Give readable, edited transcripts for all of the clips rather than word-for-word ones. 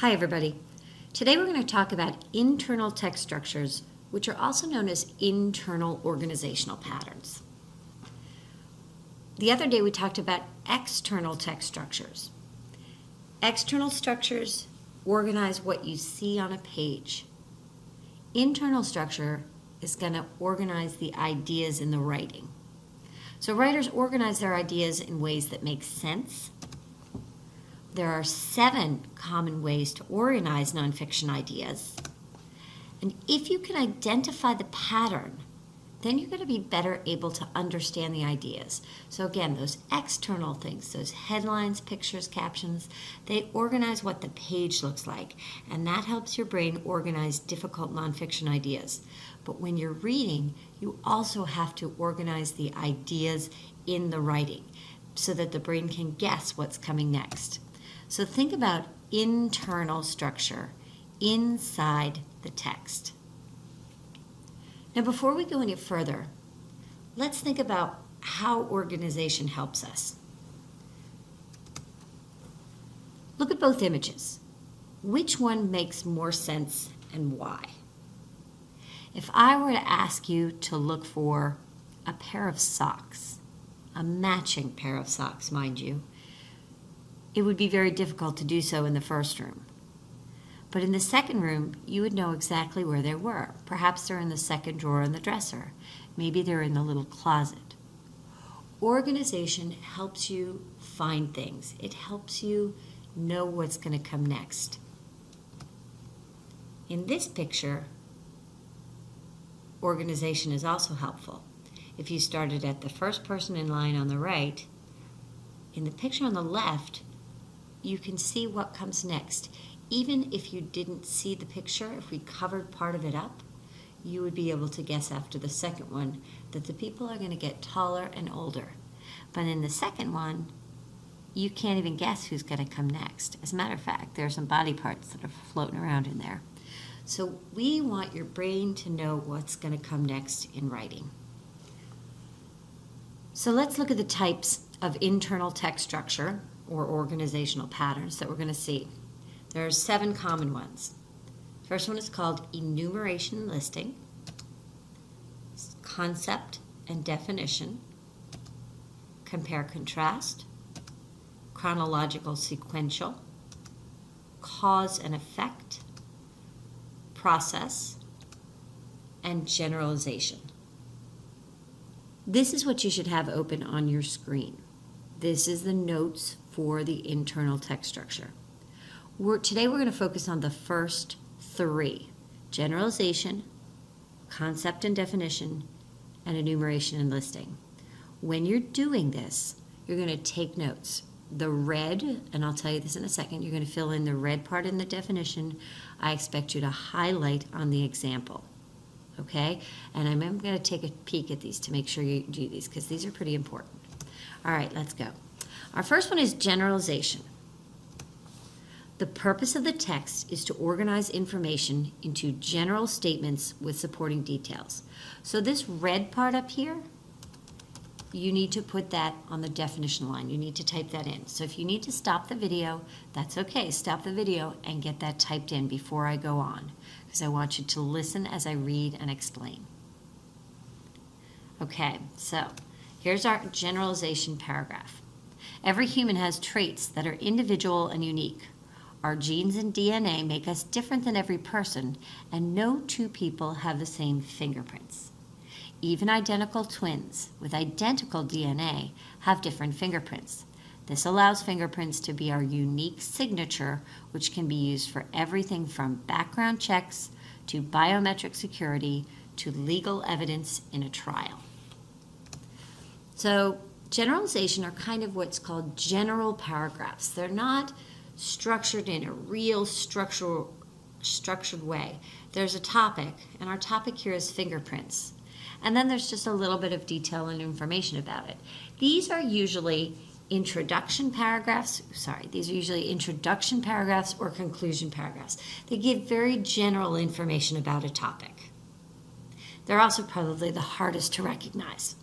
Hi everybody. Today we're going to talk about internal text structures, which are also known as internal organizational patterns. The other day we talked about external text structures. External structures organize what you see on a page. Internal structure is going to organize the ideas in the writing. So writers organize their ideas in ways that make sense. There are 7 common ways to organize nonfiction ideas. And if you can identify the pattern, then you're going to be better able to understand the ideas. So again, those external things, those headlines, pictures, captions, they organize what the page looks like. And that helps your brain organize difficult nonfiction ideas. But when you're reading, you also have to organize the ideas in the writing so that the brain can guess what's coming next. So think about internal structure inside the text. Now, before we go any further, let's think about how organization helps us. Look at both images. Which one makes more sense and why? If I were to ask you to look for a pair of socks, a matching pair of socks, mind you, it would be very difficult to do so in the first room. But in the second room, you would know exactly where they were. Perhaps they're in the second drawer in the dresser. Maybe they're in the little closet. Organization helps you find things. It helps you know what's going to come next. In this picture, organization is also helpful. If you started at the first person in line on the right, in the picture on the left, you can see what comes next. Even if you didn't see the picture, if we covered part of it up, you would be able to guess after the second one that the people are going to get taller and older. But in the second one, you can't even guess who's going to come next. As a matter of fact, there are some body parts that are floating around in there. So we want your brain to know what's going to come next in writing. So let's look at the types of internal text structure or organizational patterns that we're going to see. There are 7 common ones. First one is called enumeration and listing, concept and definition, compare contrast, chronological sequential, cause and effect, process, and generalization. This is what you should have open on your screen. This is the notes for the internal text structure. Today we're going to focus on the first 3, generalization, concept and definition, and enumeration and listing. When you're doing this, you're going to take notes. The red, and I'll tell you this in a second, you're going to fill in the red part in the definition. I expect you to highlight on the example. Okay? And I'm going to take a peek at these to make sure you do these because these are pretty important. All right, let's go. Our first one is generalization. The purpose of the text is to organize information into general statements with supporting details. So this red part up here, you need to put that on the definition line. You need to type that in. So if you need to stop the video, that's okay. Stop the video and get that typed in before I go on, because I want you to listen as I read and explain. Okay, so here's our generalization paragraph. Every human has traits that are individual and unique. Our genes and DNA make us different than every person, and no 2 people have the same fingerprints. Even identical twins with identical DNA have different fingerprints. This allows fingerprints to be our unique signature, which can be used for everything from background checks to biometric security to legal evidence in a trial. So generalization are kind of what's called general paragraphs. They're not structured in a real structured way. There's a topic, and our topic here is fingerprints. And then there's just a little bit of detail and information about it. These are usually introduction paragraphs or conclusion paragraphs. They give very general information about a topic. They're also probably the hardest to recognize.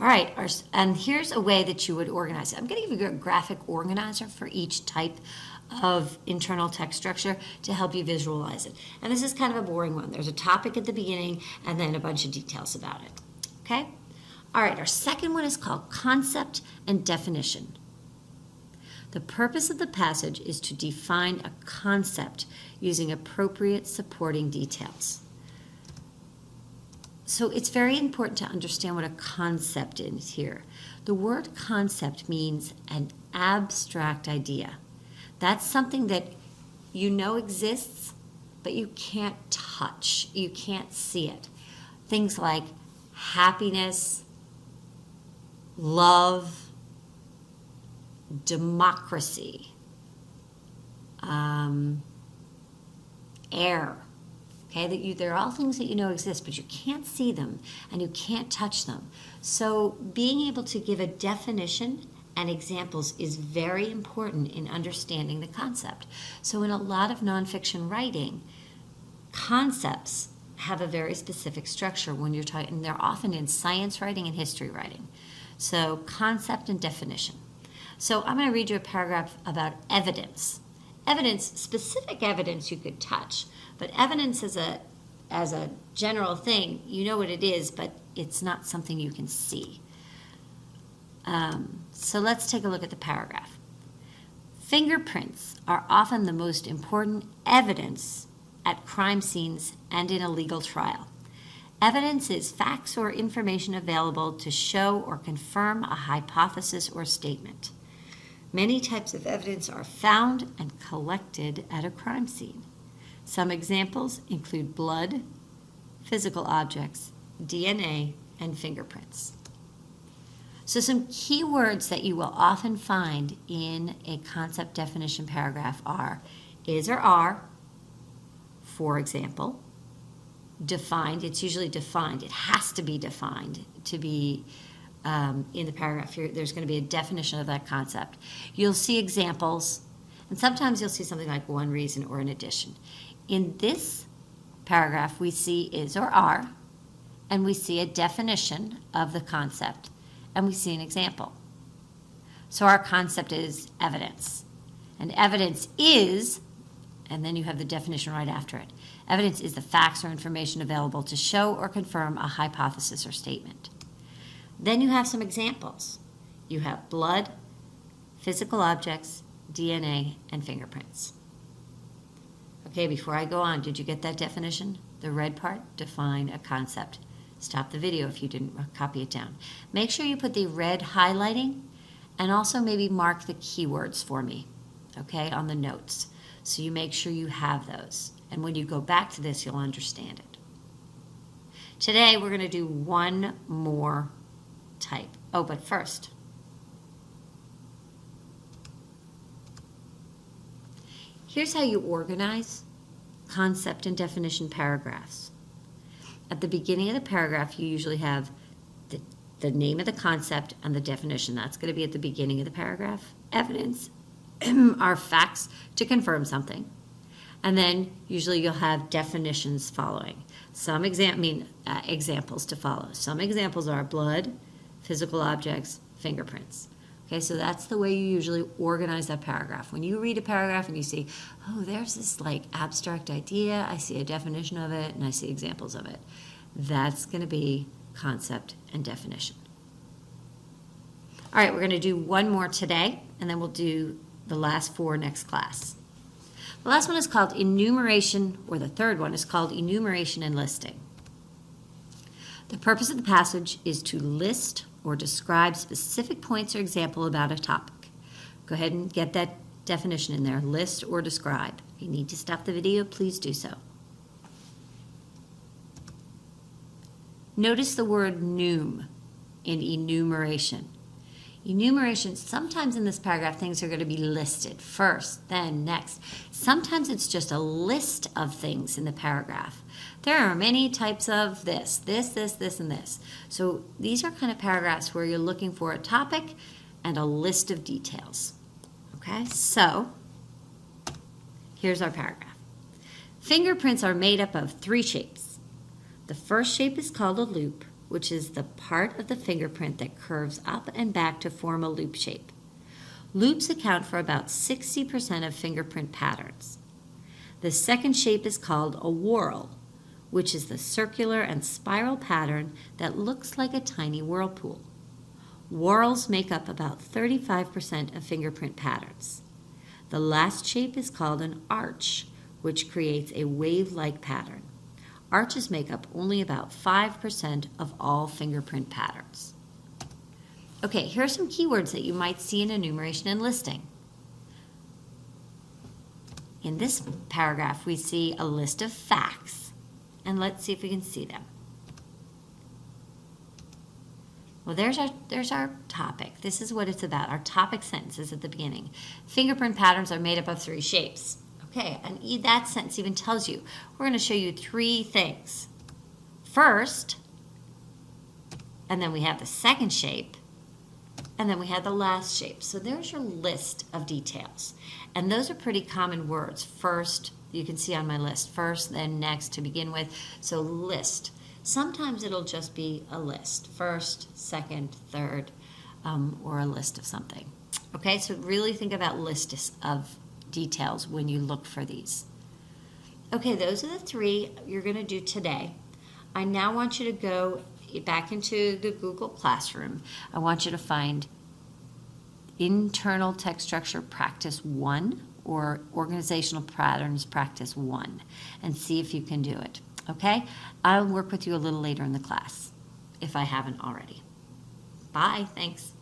All right, and here's a way that you would organize it. I'm going to give you a graphic organizer for each type of internal text structure to help you visualize it. And this is kind of a boring one. There's a topic at the beginning and then a bunch of details about it. Okay? All right, our second one is called concept and definition. The purpose of the passage is to define a concept using appropriate supporting details. So it's very important to understand what a concept is here. The word concept means an abstract idea. That's something that you know exists, but you can't touch. You can't see it. Things like happiness, love, democracy, air. Okay, they're all things that you know exist, but you can't see them and you can't touch them. So being able to give a definition and examples is very important in understanding the concept. So in a lot of nonfiction writing, concepts have a very specific structure when you're talking, and they're often in science writing and history writing. So concept and definition. So I'm going to read you a paragraph about evidence. Evidence, specific evidence you could touch, but evidence as a general thing, you know what it is, but it's not something you can see. So let's take a look at the paragraph. Fingerprints are often the most important evidence at crime scenes and in a legal trial. Evidence is facts or information available to show or confirm a hypothesis or statement. Many types of evidence are found and collected at a crime scene. Some examples include blood, physical objects, DNA, and fingerprints. So some key words that you will often find in a concept definition paragraph are is or are, for example, defined. It's usually defined. It has to be defined to be in the paragraph. There's going to be a definition of that concept. You'll see examples, and sometimes you'll see something like one reason or an addition. In this paragraph, we see is or are, and we see a definition of the concept, and we see an example. So our concept is evidence. And evidence is, and then you have the definition right after it. Evidence is the facts or information available to show or confirm a hypothesis or statement. Then you have some examples. You have blood, physical objects, DNA, and fingerprints. Okay, before I go on, did you get that definition? The red part, define a concept. Stop the video if you didn't copy it down. Make sure you put the red highlighting and also maybe mark the keywords for me, okay, on the notes. So you make sure you have those. And when you go back to this, you'll understand it. Today, we're going to do one more type. Oh, but first, here's how you organize concept and definition paragraphs. At the beginning of the paragraph, you usually have the name of the concept and the definition. That's going to be at the beginning of the paragraph. Evidence are facts to confirm something. And then usually you'll have definitions following. Some examples to follow. Some examples are blood, physical objects, fingerprints. Okay, so that's the way you usually organize that paragraph. When you read a paragraph and you see, oh, there's this like abstract idea, I see a definition of it, and I see examples of it. That's going to be concept and definition. All right, we're going to do one more today, and then we'll do the last four next class. The last one is called enumeration, or the third one is called enumeration and listing. The purpose of the passage is to list or describe specific points or example about a topic. Go ahead and get that definition in there, list or describe. If you need to stop the video, please do so. Notice the word "num" in enumeration. Enumeration, sometimes in this paragraph, things are going to be listed first, then next. Sometimes it's just a list of things in the paragraph. There are many types of this, and this. So these are kind of paragraphs where you're looking for a topic and a list of details. Okay, so here's our paragraph. Fingerprints are made up of three shapes. The first shape is called a loop. which is the part of the fingerprint that curves up and back to form a loop shape. Loops account for about 60% of fingerprint patterns. The second shape is called a whorl, which is the circular and spiral pattern that looks like a tiny whirlpool. Whorls make up about 35% of fingerprint patterns. The last shape is called an arch, which creates a wave-like pattern. Arches make up only about 5% of all fingerprint patterns. Okay, here are some keywords that you might see in enumeration and listing. In this paragraph, we see a list of facts, and let's see if we can see them. Well, there's our topic. This is what it's about. Our topic sentence is at the beginning. Fingerprint patterns are made up of 3 shapes. Okay, and that sentence even tells you, we're going to show you 3 things. First, and then we have the second shape, and then we have the last shape. So there's your list of details. And those are pretty common words. First, you can see on my list, first, then next, to begin with. So list. Sometimes it'll just be a list. First, second, third, or a list of something. Okay, so really think about lists of details when you look for these. Okay, those are the 3 you're going to do today. I now want you to go back into the Google Classroom. I want you to find Internal Text Structure Practice 1 or Organizational Patterns Practice 1 and see if you can do it. Okay? I'll work with you a little later in the class if I haven't already. Bye. Thanks.